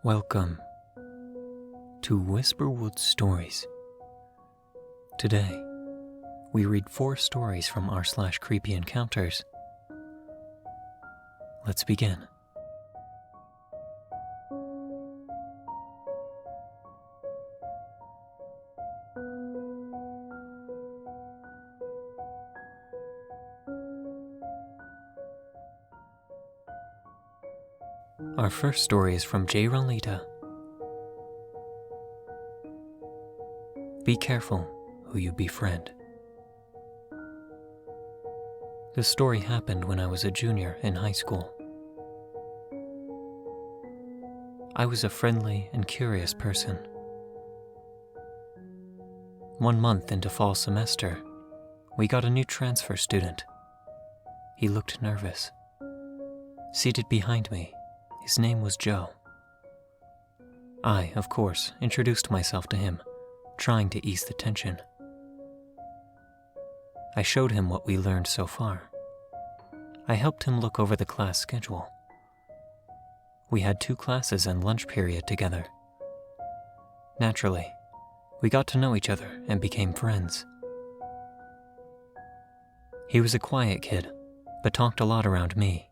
Welcome to Whisperwood Stories. Today, we read 4 stories from r/creepyencounters. Let's begin. Our first story is from jranlita. Be careful who you befriend. This story happened when I was a junior in high school. I was a friendly and curious person. 1 month into fall semester, we got a new transfer student. He looked nervous. Seated behind me, his name was Joe. I, of course, introduced myself to him, trying to ease the tension. I showed him what we learned so far. I helped him look over the class schedule. We had 2 classes and lunch period together. Naturally, we got to know each other and became friends. He was a quiet kid, but talked a lot around me.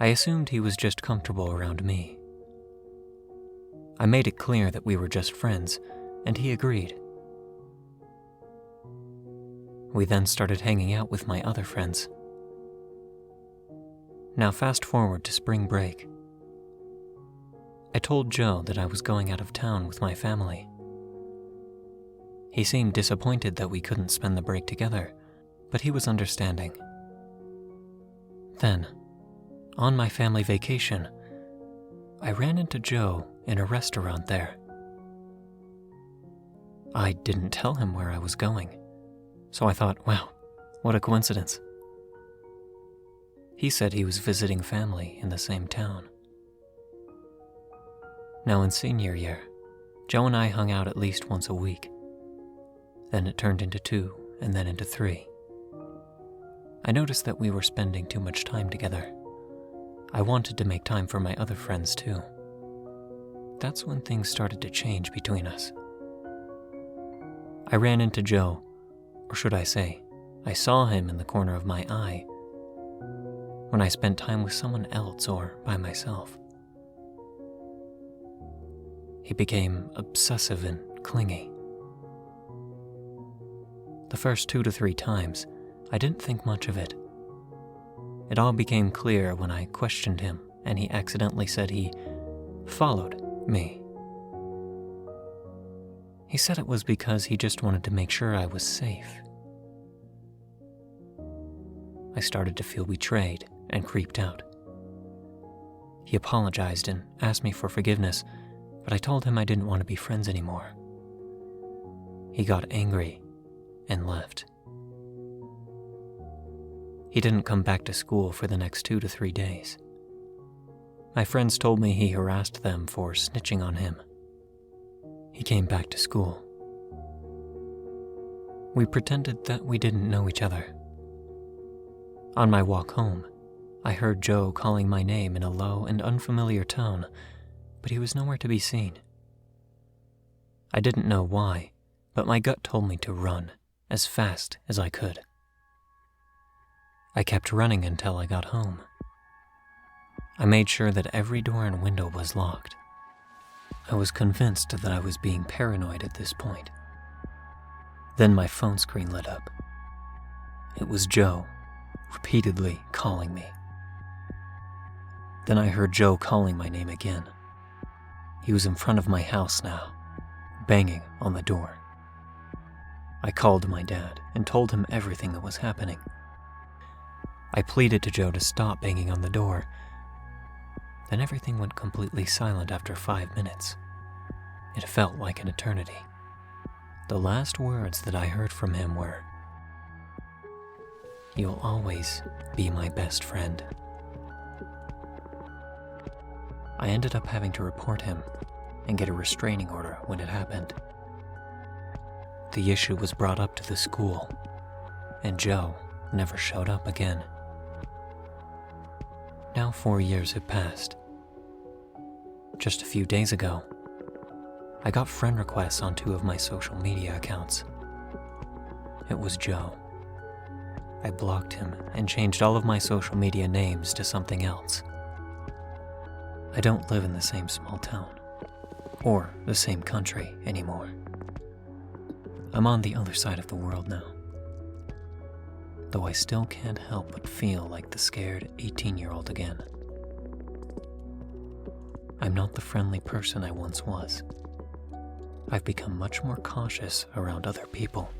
I assumed he was just comfortable around me. I made it clear that we were just friends, and he agreed. We then started hanging out with my other friends. Now fast forward to spring break. I told Joe that I was going out of town with my family. He seemed disappointed that we couldn't spend the break together, but he was understanding. Then, on my family vacation, I ran into Joe in a restaurant there. I didn't tell him where I was going, so I thought, wow, what a coincidence. He said he was visiting family in the same town. Now in senior year, Joe and I hung out at least once a week. Then it turned into 2, and then into 3. I noticed that we were spending too much time together. I wanted to make time for my other friends too. That's when things started to change between us. I ran into Joe, or should I say, I saw him in the corner of my eye when I spent time with someone else or by myself. He became obsessive and clingy. The first 2 to 3 times, I didn't think much of it. It all became clear when I questioned him and he accidentally said he followed me. He said it was because he just wanted to make sure I was safe. I started to feel betrayed and creeped out. He apologized and asked me for forgiveness, but I told him I didn't want to be friends anymore. He got angry and left. He didn't come back to school for the next 2 to 3 days. My friends told me he harassed them for snitching on him. He came back to school. We pretended that we didn't know each other. On my walk home, I heard Joe calling my name in a low and unfamiliar tone, but he was nowhere to be seen. I didn't know why, but my gut told me to run as fast as I could. I kept running until I got home. I made sure that every door and window was locked. I was convinced that I was being paranoid at this point. Then my phone screen lit up. It was Joe, repeatedly calling me. Then I heard Joe calling my name again. He was in front of my house now, banging on the door. I called my dad and told him everything that was happening. I pleaded to Joe to stop banging on the door. Then everything went completely silent after 5 minutes. It felt like an eternity. The last words that I heard from him were, "You'll always be my best friend." I ended up having to report him and get a restraining order when it happened. The issue was brought up to the school, and Joe never showed up again. Now 4 years have passed. Just a few days ago, I got friend requests on 2 of my social media accounts. It was Joe. I blocked him and changed all of my social media names to something else. I don't live in the same small town, or the same country anymore. I'm on the other side of the world now, though I still can't help but feel like the scared 18-year-old again. I'm not the friendly person I once was. I've become much more cautious around other people.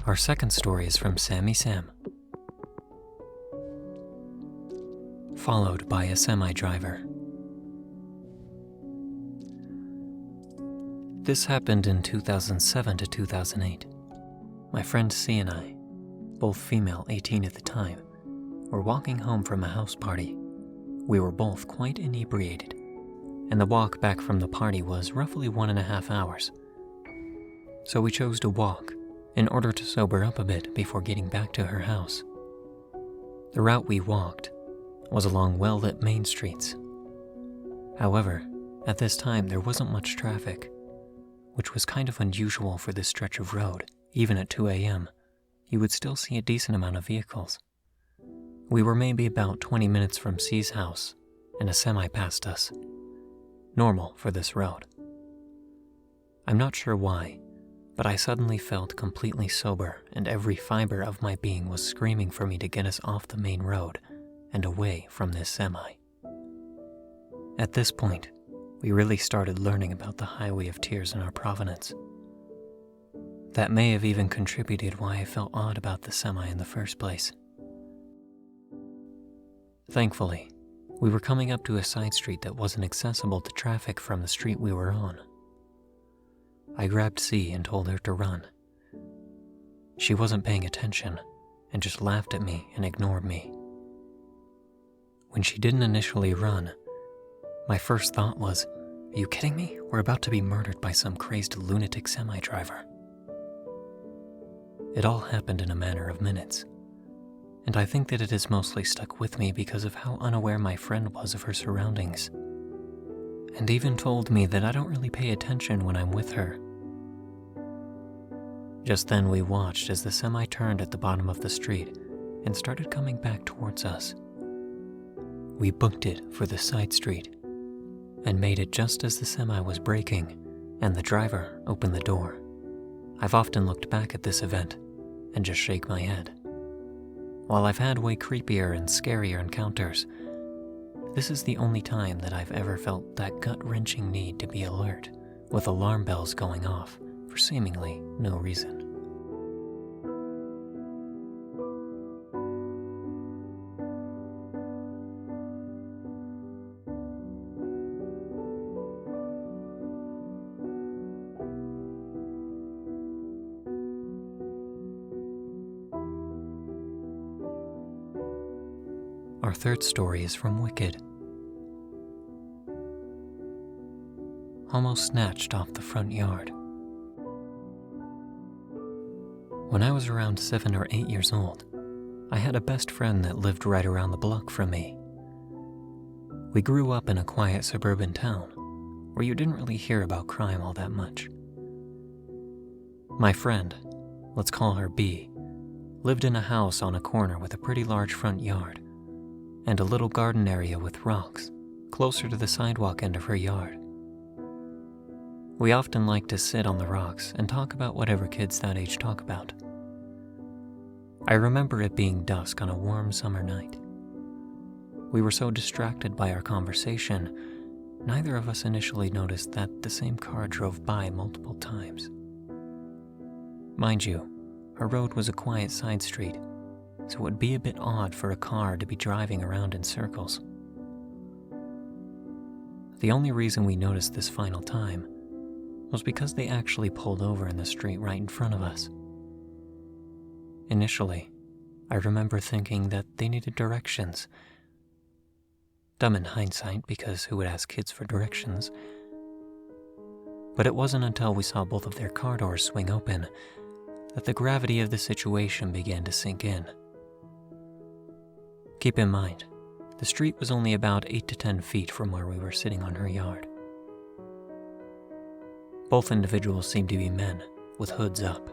Our second story is from Sammy Sam, followed by a semi-driver. This happened in 2007 to 2008. My friend C and I, both female 18 at the time, were walking home from a house party. We were both quite inebriated, and the walk back from the party was roughly 1.5 hours. So we chose to walk in order to sober up a bit before getting back to her house. The route we walked was along well-lit main streets. However, at this time there wasn't much traffic, which was kind of unusual for this stretch of road. Even at 2 a.m., you would still see a decent amount of vehicles. We were maybe about 20 minutes from C's house, and a semi passed us. Normal for this road. I'm not sure why, but I suddenly felt completely sober, and every fiber of my being was screaming for me to get us off the main road and away from this semi. At this point, we really started learning about the Highway of Tears and our provenance. That may have even contributed why I felt odd about the semi in the first place. Thankfully, we were coming up to a side street that wasn't accessible to traffic from the street we were on. I grabbed C and told her to run. She wasn't paying attention and just laughed at me and ignored me. When she didn't initially run, my first thought was, "Are you kidding me? We're about to be murdered by some crazed lunatic semi-driver." It all happened in a matter of minutes, and I think that it has mostly stuck with me because of how unaware my friend was of her surroundings, and even told me that I don't really pay attention when I'm with her. Just then we watched as the semi turned at the bottom of the street and started coming back towards us. We booked it for the side street and made it just as the semi was braking and the driver opened the door. I've often looked back at this event and just shake my head. While I've had way creepier and scarier encounters, this is the only time that I've ever felt that gut-wrenching need to be alert with alarm bells going off for seemingly no reason. Our third story is from Wicked. Almost snatched off the front yard. When I was around 7 or 8 years old, I had a best friend that lived right around the block from me. We grew up in a quiet suburban town where you didn't really hear about crime all that much. My friend, let's call her B, lived in a house on a corner with a pretty large front yard and a little garden area with rocks closer to the sidewalk end of her yard. We often liked to sit on the rocks and talk about whatever kids that age talk about. I remember it being dusk on a warm summer night. We were so distracted by our conversation, neither of us initially noticed that the same car drove by multiple times. Mind you, our road was a quiet side street, so it would be a bit odd for a car to be driving around in circles. The only reason we noticed this final time was because they actually pulled over in the street right in front of us. Initially, I remember thinking that they needed directions. Dumb in hindsight, because who would ask kids for directions? But it wasn't until we saw both of their car doors swing open that the gravity of the situation began to sink in. Keep in mind, the street was only about 8 to 10 feet from where we were sitting on her yard. Both individuals seemed to be men, with hoods up.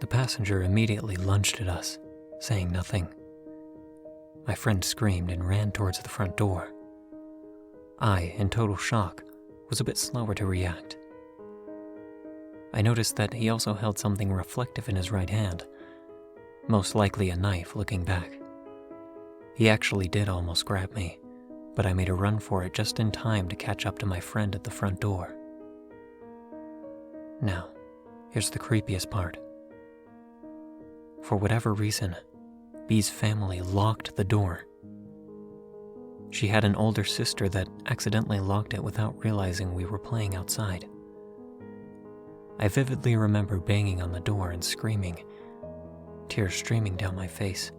The passenger immediately lunged at us, saying nothing. My friend screamed and ran towards the front door. I, in total shock, was a bit slower to react. I noticed that he also held something reflective in his right hand, most likely a knife looking back. He actually did almost grab me, but I made a run for it just in time to catch up to my friend at the front door. Now, here's the creepiest part. For whatever reason, B's family locked the door. She had an older sister that accidentally locked it without realizing we were playing outside. I vividly remember banging on the door and screaming, tears streaming down my face.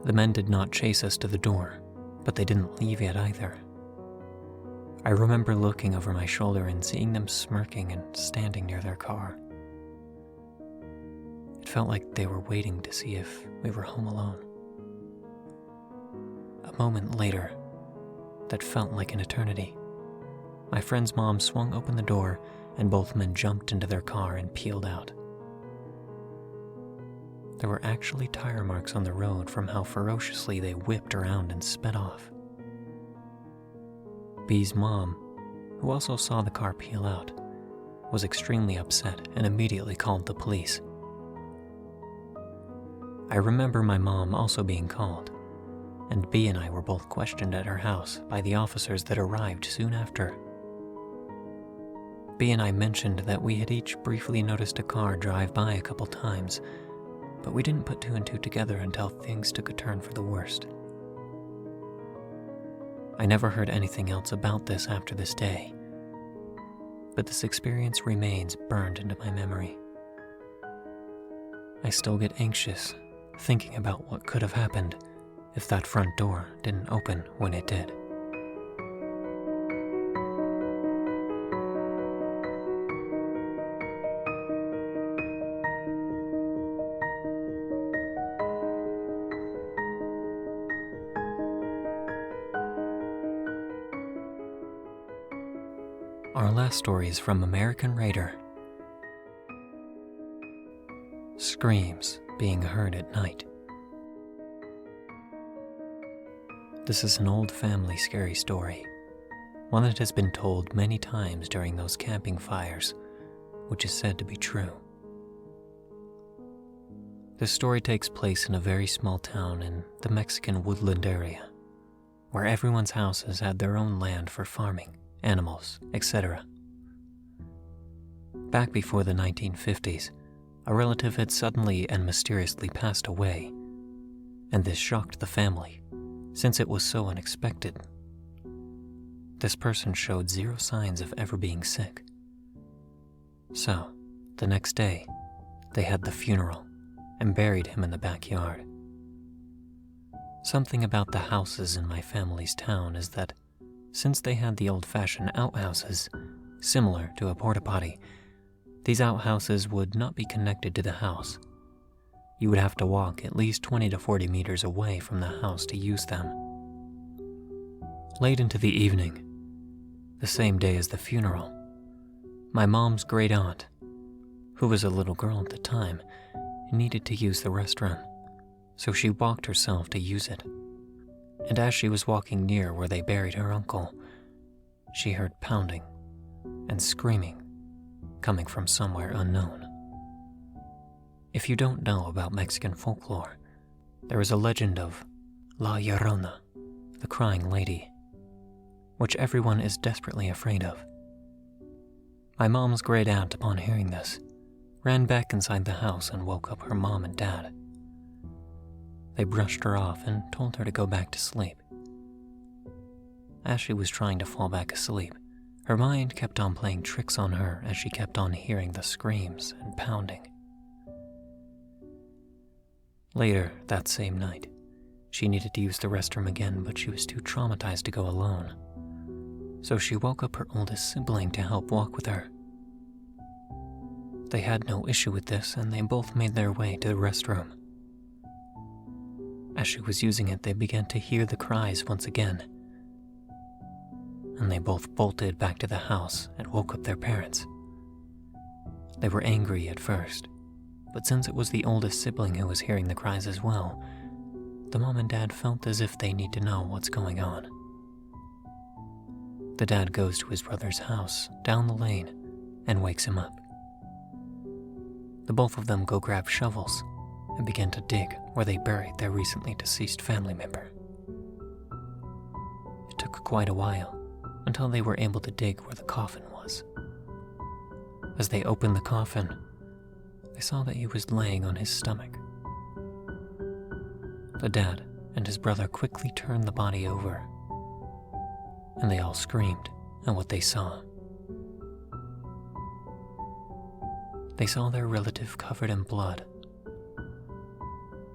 The men did not chase us to the door, but they didn't leave yet either. I remember looking over my shoulder and seeing them smirking and standing near their car. It felt like they were waiting to see if we were home alone. A moment later, that felt like an eternity, my friend's mom swung open the door and both men jumped into their car and peeled out. There were actually tire marks on the road from how ferociously they whipped around and sped off. B's mom, who also saw the car peel out, was extremely upset and immediately called the police. I remember my mom also being called, and B and I were both questioned at her house by the officers that arrived soon after. B and I mentioned that we had each briefly noticed a car drive by a couple times, but we didn't put two and two together until things took a turn for the worst. I never heard anything else about this after this day, but this experience remains burned into my memory. I still get anxious thinking about what could have happened if that front door didn't open when it did. Our last story is from American writer. Screams being heard at night. This is an old family scary story, one that has been told many times during those camping fires, which is said to be true. This story takes place in a very small town in the Mexican woodland area, where everyone's houses had their own land for farming, animals, etc. Back before the 1950s, a relative had suddenly and mysteriously passed away, and this shocked the family, since it was so unexpected. This person showed zero signs of ever being sick. So, the next day, they had the funeral and buried him in the backyard. Something about the houses in my family's town is that since they had the old-fashioned outhouses, similar to a porta-potty, these outhouses would not be connected to the house. You would have to walk at least 20 to 40 meters away from the house to use them. Late into the evening, the same day as the funeral, my mom's great aunt, who was a little girl at the time, needed to use the restroom, so she walked herself to use it. And as she was walking near where they buried her uncle, she heard pounding and screaming coming from somewhere unknown. If you don't know about Mexican folklore, there is a legend of La Llorona, the crying lady, which everyone is desperately afraid of. My mom's great aunt, upon hearing this, ran back inside the house and woke up her mom and dad. They brushed her off and told her to go back to sleep. As she was trying to fall back asleep, her mind kept on playing tricks on her as she kept on hearing the screams and pounding. Later that same night, she needed to use the restroom again, but she was too traumatized to go alone. So she woke up her oldest sibling to help walk with her. They had no issue with this, and they both made their way to the restroom. As she was using it, they began to hear the cries once again, and they both bolted back to the house and woke up their parents. They were angry at first, but since it was the oldest sibling who was hearing the cries as well, the mom and dad felt as if they need to know what's going on. The dad goes to his brother's house down the lane and wakes him up. The both of them go grab shovels and begin to dig where they buried their recently deceased family member. It took quite a while until they were able to dig where the coffin was. As they opened the coffin, they saw that he was laying on his stomach. The dad and his brother quickly turned the body over, and they all screamed at what they saw. They saw their relative covered in blood,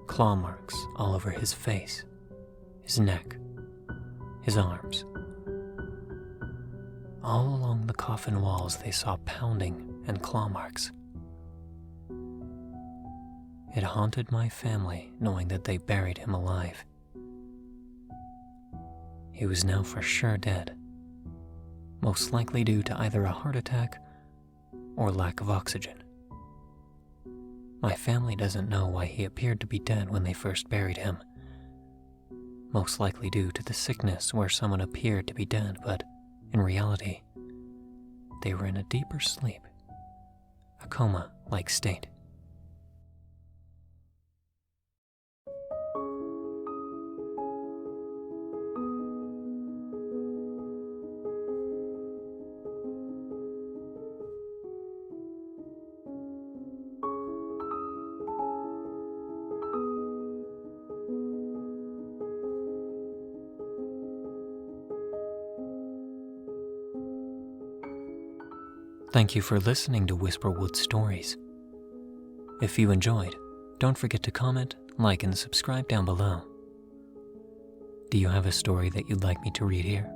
claw marks all over his face, his neck, his arms. All along the coffin walls they saw pounding and claw marks. It haunted my family knowing that they buried him alive. He was now for sure dead, most likely due to either a heart attack or lack of oxygen. My family doesn't know why he appeared to be dead when they first buried him, most likely due to the sickness where someone appeared to be dead, but in reality, they were in a deeper sleep, a coma-like state. Thank you for listening to Whisperwood Stories. If you enjoyed, don't forget to comment, like, and subscribe down below. Do you have a story that you'd like me to read here?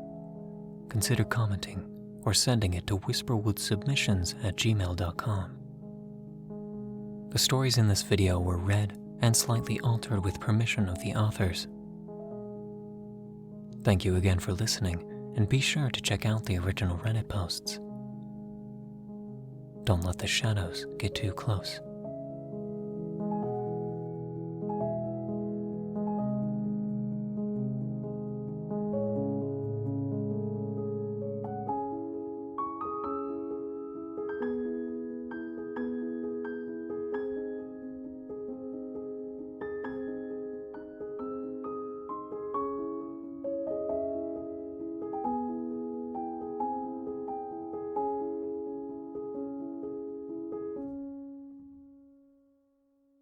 Consider commenting or sending it to whisperwoodsubmissions@gmail.com. The stories in this video were read and slightly altered with permission of the authors. Thank you again for listening, and be sure to check out the original Reddit posts. Don't let the shadows get too close.